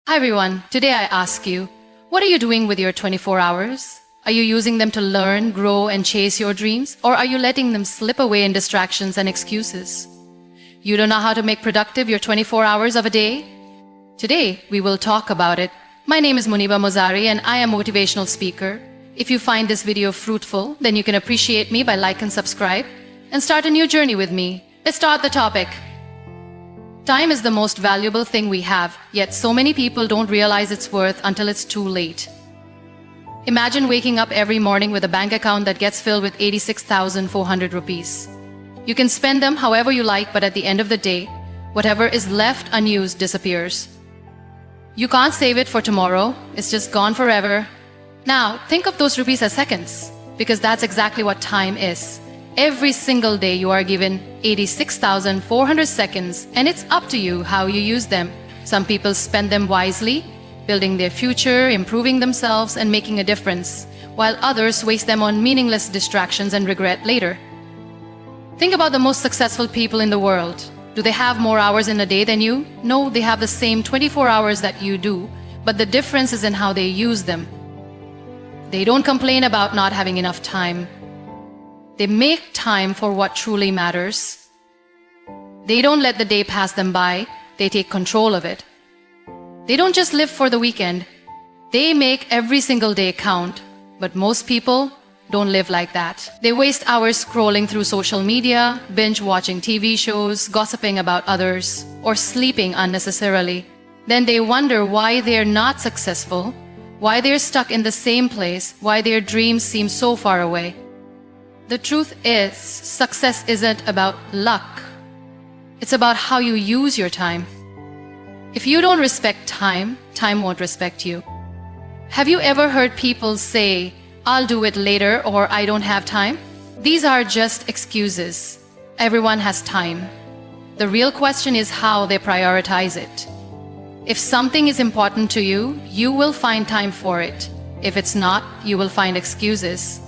Hi everyone, today I ask you, what are you doing with your 24 hours? Are you using them to learn, grow, and chase your dreams? Or are you letting them slip away in distractions and excuses? You don't know how to make productive your 24 hours of a day? Today, we will talk about it. My name is Muniba Mazari and I am a motivational speaker. If you find this video fruitful, then you can appreciate me by like and subscribe and start a new journey with me. Let's start the topic. Time is the most valuable thing we have, yet so many people don't realize its worth until it's too late. Imagine waking up every morning with a bank account that gets filled with 86,400 rupees. You can spend them however you like, but at the end of the day, whatever is left unused disappears. You can't save it for tomorrow, it's just gone forever. Now, think of those rupees as seconds, because that's exactly what time is. Every single day you are given 86,400 seconds, and it's up to you how you use them. Some people spend them wisely, building their future, improving themselves, and making a difference, while others waste them on meaningless distractions and regret later. Think about the most successful people in the world. Do they have more hours in a day than you? No, they have the same 24 hours that you do, but the difference is in how they use them. They don't complain about not having enough time. They make time for what truly matters. They don't let the day pass them by, they take control of it. They don't just live for the weekend. They make every single day count. But most people don't live like that. They waste hours scrolling through social media, binge watching TV shows, gossiping about others, or sleeping unnecessarily. Then they wonder why they're not successful, why they're stuck in the same place, why their dreams seem so far away. The truth is, success isn't about luck. It's about how you use your time. If you don't respect time, time won't respect you. Have you ever heard people say, "I'll do it later," or "I don't have time"? These are just excuses. Everyone has time. The real question is how they prioritize it. If something is important to you, you will find time for it. If it's not, you will find excuses.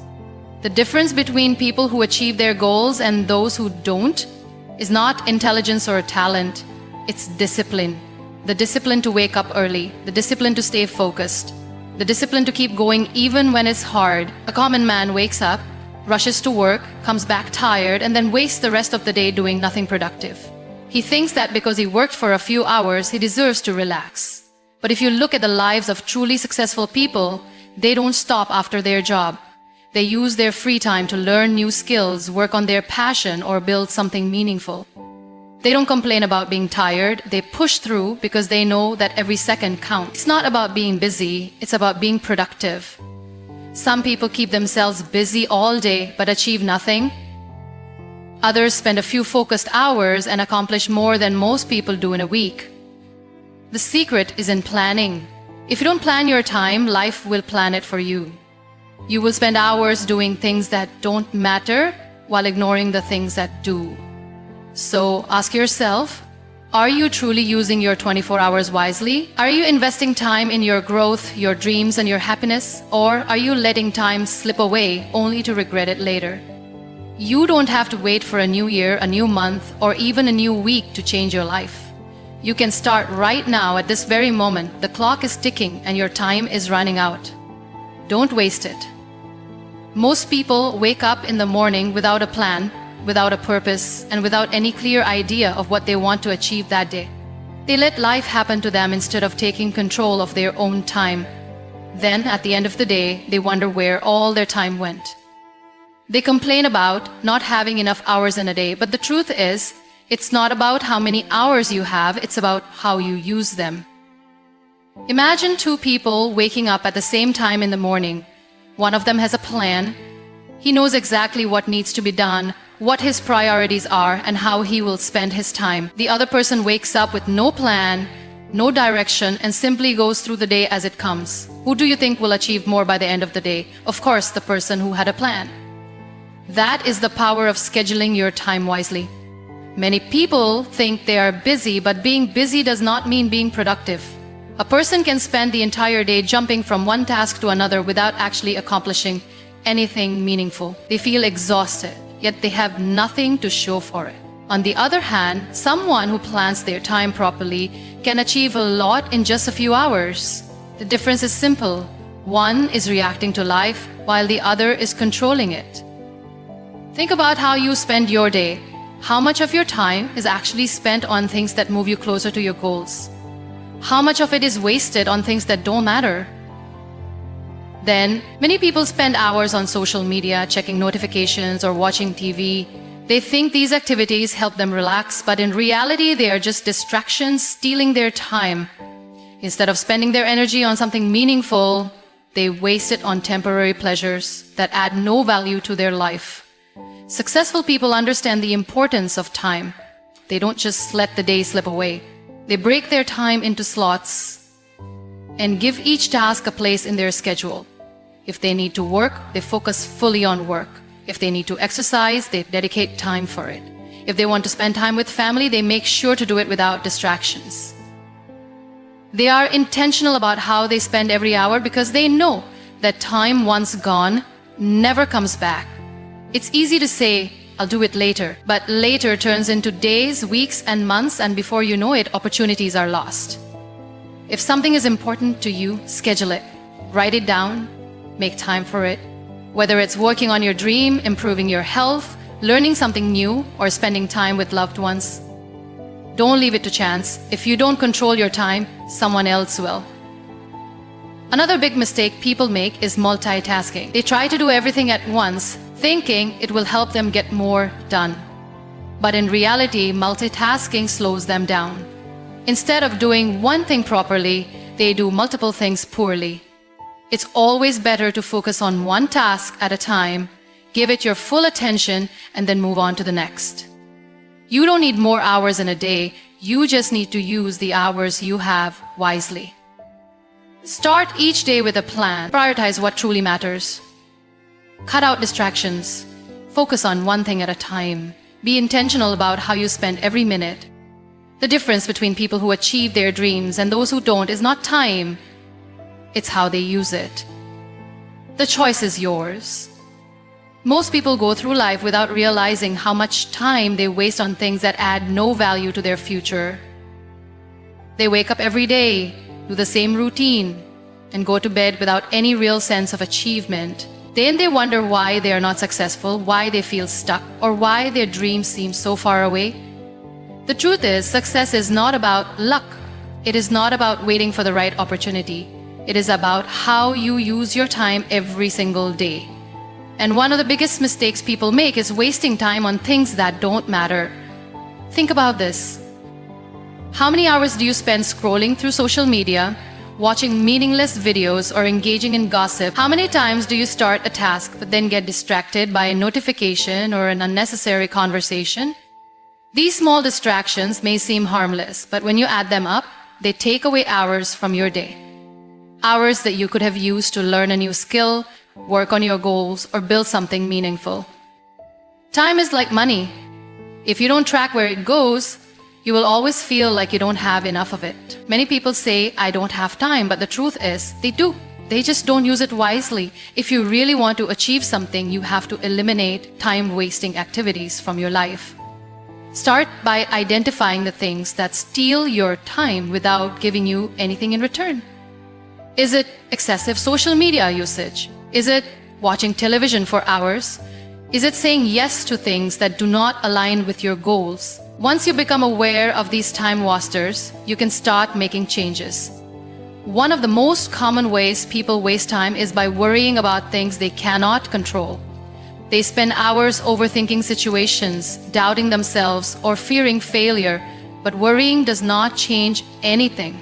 The difference between people who achieve their goals and those who don't is not intelligence or talent, it's discipline. The discipline to wake up early, the discipline to stay focused, the discipline to keep going even when it's hard. A common man wakes up, rushes to work, comes back tired, and then wastes the rest of the day doing nothing productive. He thinks that because he worked for a few hours, he deserves to relax. But if you look at the lives of truly successful people, they don't stop after their job. They use their free time to learn new skills, work on their passion, or build something meaningful. They don't complain about being tired. They push through because they know that every second counts. It's not about being busy, it's about being productive. Some people keep themselves busy all day but achieve nothing. Others spend a few focused hours and accomplish more than most people do in a week. The secret is in planning. If you don't plan your time, life will plan it for you. You will spend hours doing things that don't matter while ignoring the things that do. So ask yourself, are you truly using your 24 hours wisely? Are you investing time in your growth, your dreams, and your happiness? Or are you letting time slip away only to regret it later? You don't have to wait for a new year, a new month, or even a new week to change your life. You can start right now at this very moment. The clock is ticking and your time is running out. Don't waste it. Most people wake up in the morning without a plan, without a purpose, and without any clear idea of what they want to achieve that day. They let life happen to them instead of taking control of their own time. Then, at the end of the day, they wonder where all their time went. They complain about not having enough hours in a day, but the truth is, it's not about how many hours you have, it's about how you use them. Imagine two people waking up at the same time in the morning. One of them has a plan. He knows exactly what needs to be done, what his priorities are, and how he will spend his time. The other person wakes up with no plan, no direction, and simply goes through the day as it comes. Who do you think will achieve more by the end of the day? Of course, the person who had a plan. That is the power of scheduling your time wisely. Many people think they are busy, but being busy does not mean being productive. A person can spend the entire day jumping from one task to another without actually accomplishing anything meaningful. They feel exhausted, yet they have nothing to show for it. On the other hand, someone who plans their time properly can achieve a lot in just a few hours. The difference is simple. One is reacting to life, while the other is controlling it. Think about how you spend your day. How much of your time is actually spent on things that move you closer to your goals? How much of it is wasted on things that don't matter? Then, many people spend hours on social media, checking notifications or watching TV. They think these activities help them relax, but in reality, they are just distractions stealing their time. Instead of spending their energy on something meaningful, they waste it on temporary pleasures that add no value to their life. Successful people understand the importance of time. They don't just let the day slip away. They break their time into slots and give each task a place in their schedule. If they need to work, they focus fully on work. If they need to exercise, they dedicate time for it. If they want to spend time with family, they make sure to do it without distractions. They are intentional about how they spend every hour because they know that time once gone never comes back. It's easy to say, I'll do it later, but later turns into days, weeks, and months, and before you know it, opportunities are lost. If something is important to you, schedule it. Write it down. Make time for it. Whether it's working on your dream, improving your health, learning something new, or spending time with loved ones. Don't leave it to chance. If you don't control your time, someone else will. Another big mistake people make is multitasking. They try to do everything at once, thinking it will help them get more done. But in reality, multitasking slows them down. Instead of doing one thing properly, they do multiple things poorly. It's always better to focus on one task at a time, give it your full attention, and then move on to the next. You don't need more hours in a day, you just need to use the hours you have wisely. Start each day with a plan. Prioritize what truly matters. Cut out distractions. Focus on one thing at a time. Be intentional about how you spend every minute. The difference between people who achieve their dreams and those who don't is not time. It's how they use it. The choice is yours. Most people go through life without realizing how much time they waste on things that add no value to their future. They wake up every day, do the same routine, and go to bed without any real sense of achievement. Then they wonder why they are not successful, why they feel stuck, or why their dreams seem so far away. The truth is, success is not about luck. It is not about waiting for the right opportunity. It is about how you use your time every single day. And one of the biggest mistakes people make is wasting time on things that don't matter. Think about this. How many hours do you spend scrolling through social media, watching meaningless videos, or engaging in gossip? How many times do you start a task but then get distracted by a notification or an unnecessary conversation? These small distractions may seem harmless, but when you add them up, they take away hours from your day. Hours that you could have used to learn a new skill, work on your goals, or build something meaningful. Time is like money. If you don't track where it goes, you will always feel like you don't have enough of it. Many people say, I don't have time, but the truth is, they do. They just don't use it wisely. If you really want to achieve something, you have to eliminate time-wasting activities from your life. Start by identifying the things that steal your time without giving you anything in return. Is it excessive social media usage? Is it watching television for hours? Is it saying yes to things that do not align with your goals? Once you become aware of these time wasters, you can start making changes. One of the most common ways people waste time is by worrying about things they cannot control. They spend hours overthinking situations, doubting themselves, or fearing failure, but worrying does not change anything.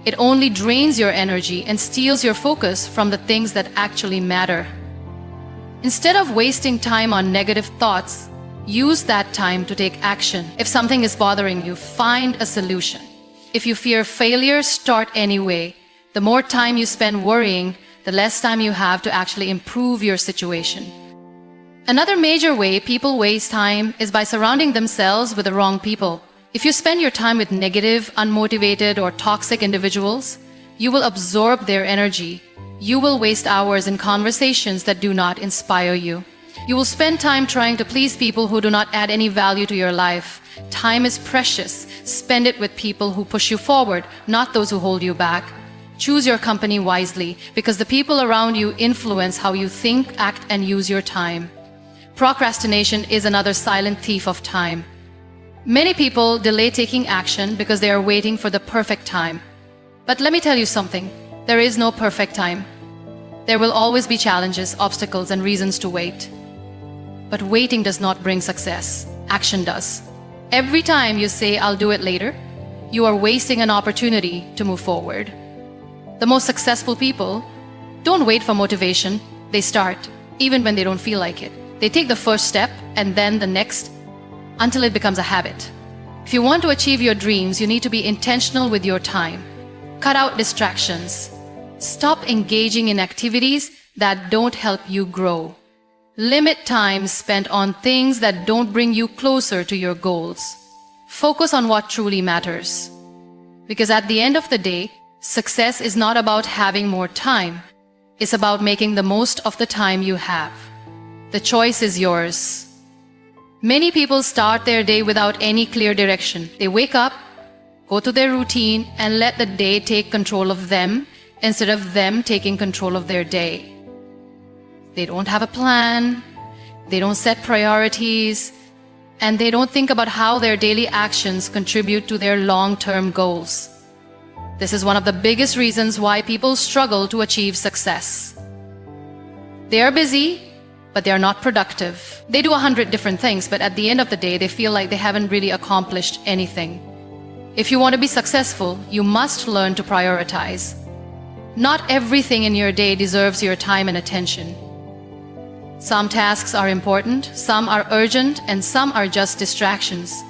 It only drains your energy and steals your focus from the things that actually matter. Instead of wasting time on negative thoughts, use that time to take action. If something is bothering you, find a solution. If you fear failure, start anyway. The more time you spend worrying, the less time you have to actually improve your situation. Another major way people waste time is by surrounding themselves with the wrong people. If you spend your time with negative, unmotivated, or toxic individuals, you will absorb their energy. You will waste hours in conversations that do not inspire you. You will spend time trying to please people who do not add any value to your life. Time is precious, Spend it with people who push you forward, not those who hold you back. Choose your company wisely, because the people around you influence how you think, act, and use your time. Procrastination is another silent thief of time. Many people delay taking action because they are waiting for the perfect time. But let me tell you something, there is no perfect time. There will always be challenges, obstacles, and reasons to wait. But waiting does not bring success. Action does. Every time you say, "I'll do it later," you are wasting an opportunity to move forward. The most successful people don't wait for motivation. They start, even when they don't feel like it. They take the first step and then the next until it becomes a habit. If you want to achieve your dreams, you need to be intentional with your time. Cut out distractions. Stop engaging in activities that don't help you grow. Limit time spent on things that don't bring you closer to your goals. Focus on what truly matters. Because at the end of the day, success is not about having more time. It's about making the most of the time you have. The choice is yours. Many people start their day without any clear direction. They wake up, go to their routine, and let the day take control of them instead of them taking control of their day. They don't have a plan, they don't set priorities, and they don't think about how their daily actions contribute to their long-term goals. This is one of the biggest reasons why people struggle to achieve success. They are busy, but they are not productive. They do 100 different things, but at the end of the day, they feel like they haven't really accomplished anything. If you want to be successful, you must learn to prioritize. Not everything in your day deserves your time and attention. Some tasks are important, some are urgent, and some are just distractions.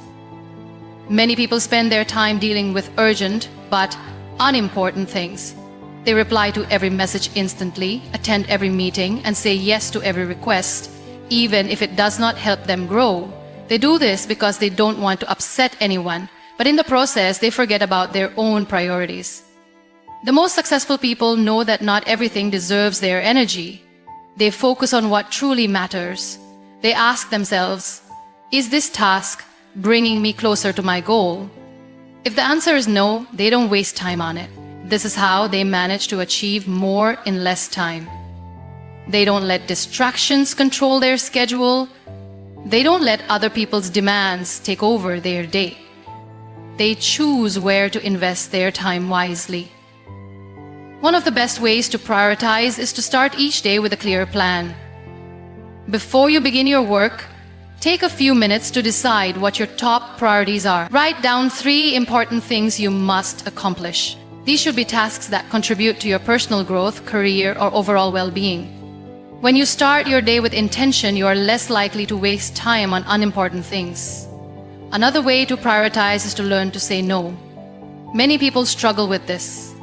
Many people spend their time dealing with urgent but unimportant things. They reply to every message instantly, attend every meeting, and say yes to every request, even if it does not help them grow. They do this because they don't want to upset anyone, but in the process, they forget about their own priorities. The most successful people know that not everything deserves their energy. They focus on what truly matters. They ask themselves, is this task bringing me closer to my goal? If the answer is no, they don't waste time on it. This is how they manage to achieve more in less time. They don't let distractions control their schedule. They don't let other people's demands take over their day. They choose where to invest their time wisely. One of the best ways to prioritize is to start each day with a clear plan. Before you begin your work, take a few minutes to decide what your top priorities are. Write down 3 important things you must accomplish. These should be tasks that contribute to your personal growth, career, or overall well-being. When you start your day with intention, you are less likely to waste time on unimportant things. Another way to prioritize is to learn to say no. Many people struggle with this.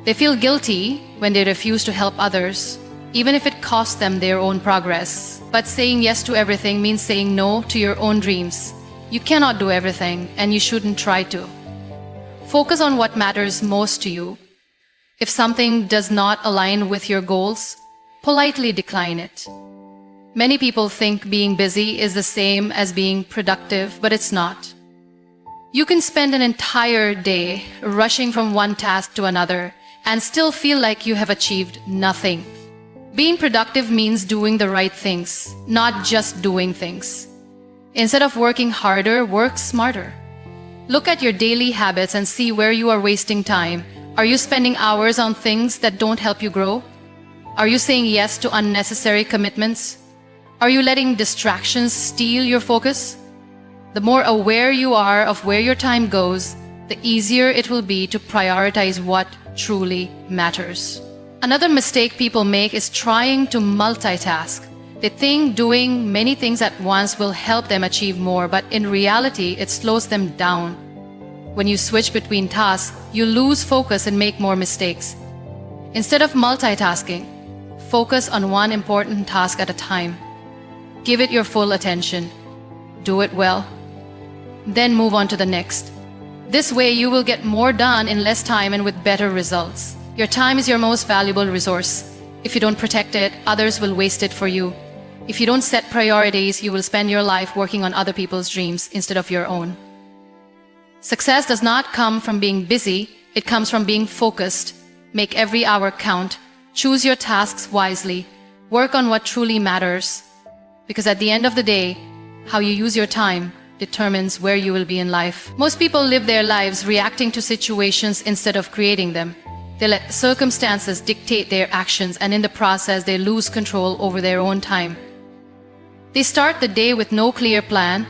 They feel guilty when they refuse to help others, even if it costs them their own progress. But saying yes to everything means saying no to your own dreams. You cannot do everything, and you shouldn't try to. Focus on what matters most to you. If something does not align with your goals, politely decline it. Many people think being busy is the same as being productive, but it's not. You can spend an entire day rushing from one task to another and still feel like you have achieved nothing. Being productive means doing the right things, not just doing things. Instead of working harder, work smarter. Look at your daily habits and see where you are wasting time. Are you spending hours on things that don't help you grow? Are you saying yes to unnecessary commitments? Are you letting distractions steal your focus? The more aware you are of where your time goes, the easier it will be to prioritize what truly matters. Another mistake people make is trying to multitask. They think doing many things at once will help them achieve more, but in reality, it slows them down. When you switch between tasks, you lose focus and make more mistakes. Instead of multitasking, focus on one important task at a time. Give it your full attention. Do it well. Then move on to the next. This way, you will get more done in less time and with better results. Your time is your most valuable resource. If you don't protect it, others will waste it for you. If you don't set priorities, you will spend your life working on other people's dreams instead of your own. Success does not come from being busy, it comes from being focused. Make every hour count. Choose your tasks wisely. Work on what truly matters. Because at the end of the day, how you use your time determines where you will be in life. Most people live their lives reacting to situations instead of creating them. They let circumstances dictate their actions, and in the process, they lose control over their own time. They start the day with no clear plan,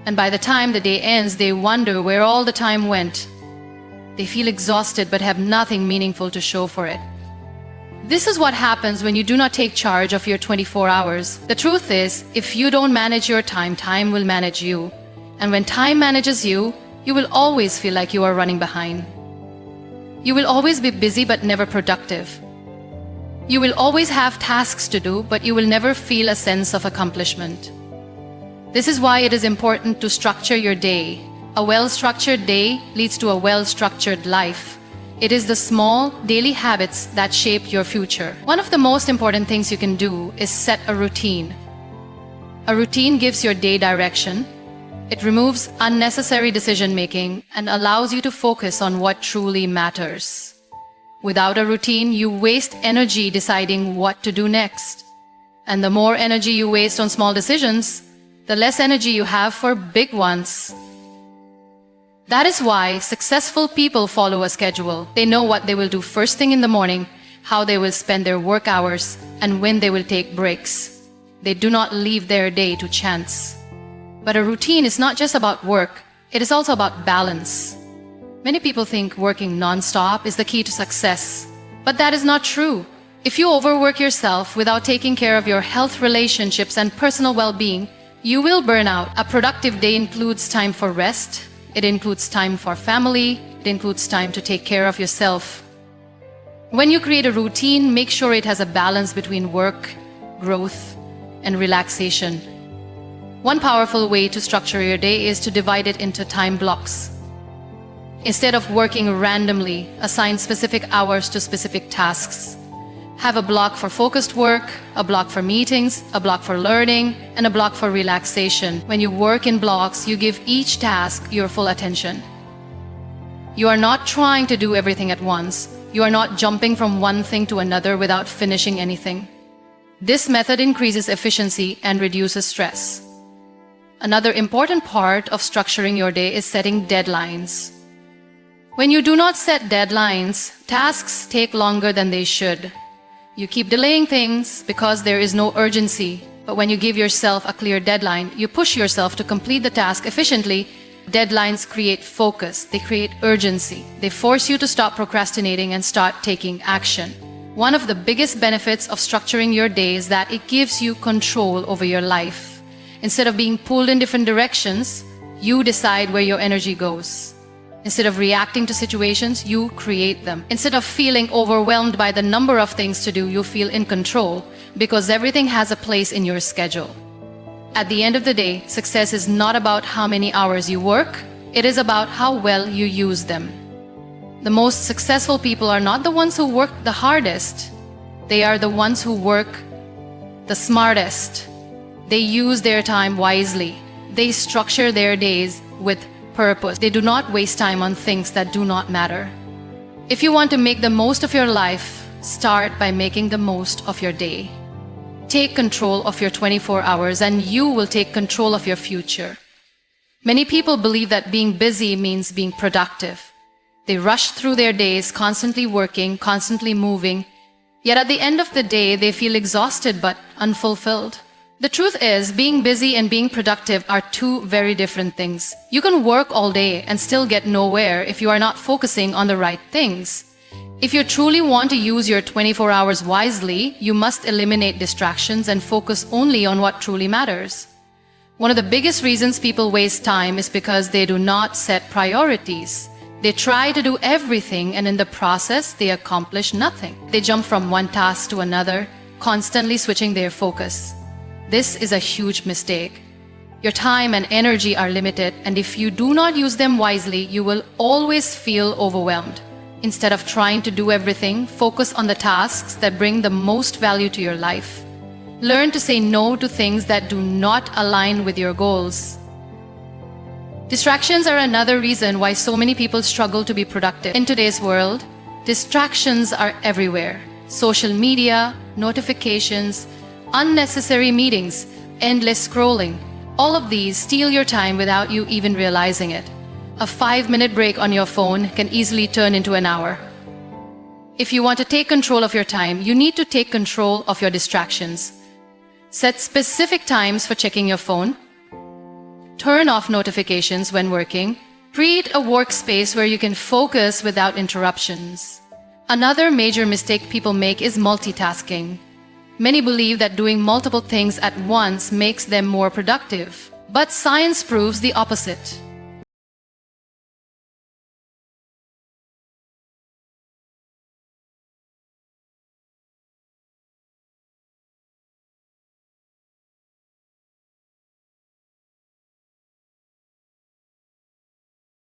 and by the time the day ends, they wonder where all the time went. They feel exhausted but have nothing meaningful to show for it. This is what happens when you do not take charge of your 24 hours. The truth is, if you don't manage your time, time will manage you. And when time manages you, you will always feel like you are running behind. You will always be busy but never productive. You will always have tasks to do, but you will never feel a sense of accomplishment. This is why it is important to structure your day. A well-structured day leads to a well-structured life. It is the small, daily habits that shape your future. One of the most important things you can do is set a routine. A routine gives your day direction. It removes unnecessary decision-making and allows you to focus on what truly matters. Without a routine, you waste energy deciding what to do next. And the more energy you waste on small decisions, the less energy you have for big ones. That is why successful people follow a schedule. They know what they will do first thing in the morning, how they will spend their work hours, and when they will take breaks. They do not leave their day to chance. But a routine is not just about work, it is also about balance. Many people think working non-stop is the key to success. But that is not true. If you overwork yourself without taking care of your health, relationships, and personal well-being, you will burn out. A productive day includes time for rest. It includes time for family. It includes time to take care of yourself. When you create a routine, make sure it has a balance between work, growth, and relaxation. One powerful way to structure your day is to divide it into time blocks. Instead of working randomly, assign specific hours to specific tasks. Have a block for focused work, a block for meetings, a block for learning, and a block for relaxation. When you work in blocks, you give each task your full attention. You are not trying to do everything at once. You are not jumping from one thing to another without finishing anything. This method increases efficiency and reduces stress. Another important part of structuring your day is setting deadlines. When you do not set deadlines, tasks take longer than they should. You keep delaying things because there is no urgency. But when you give yourself a clear deadline, you push yourself to complete the task efficiently. Deadlines create focus, they create urgency. They force you to stop procrastinating and start taking action. One of the biggest benefits of structuring your day is that it gives you control over your life. Instead of being pulled in different directions, you decide where your energy goes. Instead of reacting to situations, you create them. Instead of feeling overwhelmed by the number of things to do, you feel in control because everything has a place in your schedule. At the end of the day, success is not about how many hours you work, it is about how well you use them. The most successful people are not the ones who work the hardest. They are the ones who work the smartest. They use their time wisely. They structure their days with purpose. They do not waste time on things that do not matter. If you want to make the most of your life, start by making the most of your day. Take control of your 24 hours and you will take control of your future. Many people believe that being busy means being productive. They rush through their days, constantly working, constantly moving. Yet at the end of the day, they feel exhausted but unfulfilled. The truth is, being busy and being productive are two very different things. You can work all day and still get nowhere if you are not focusing on the right things. If you truly want to use your 24 hours wisely, you must eliminate distractions and focus only on what truly matters. One of the biggest reasons people waste time is because they do not set priorities. They try to do everything and in the process, they accomplish nothing. They jump from one task to another, constantly switching their focus. This is a huge mistake. Your time and energy are limited, and if you do not use them wisely, you will always feel overwhelmed. Instead of trying to do everything, focus on the tasks that bring the most value to your life. Learn to say no to things that do not align with your goals. Distractions are another reason why so many people struggle to be productive. In today's world, distractions are everywhere. Social media, notifications, unnecessary meetings, endless scrolling. All of these steal your time without you even realizing it. A 5-minute break on your phone can easily turn into an hour. If you want to take control of your time, you need to take control of your distractions. Set specific times for checking your phone. Turn off notifications when working. Create a workspace where you can focus without interruptions. Another major mistake people make is multitasking. Many believe that doing multiple things at once makes them more productive. But science proves the opposite.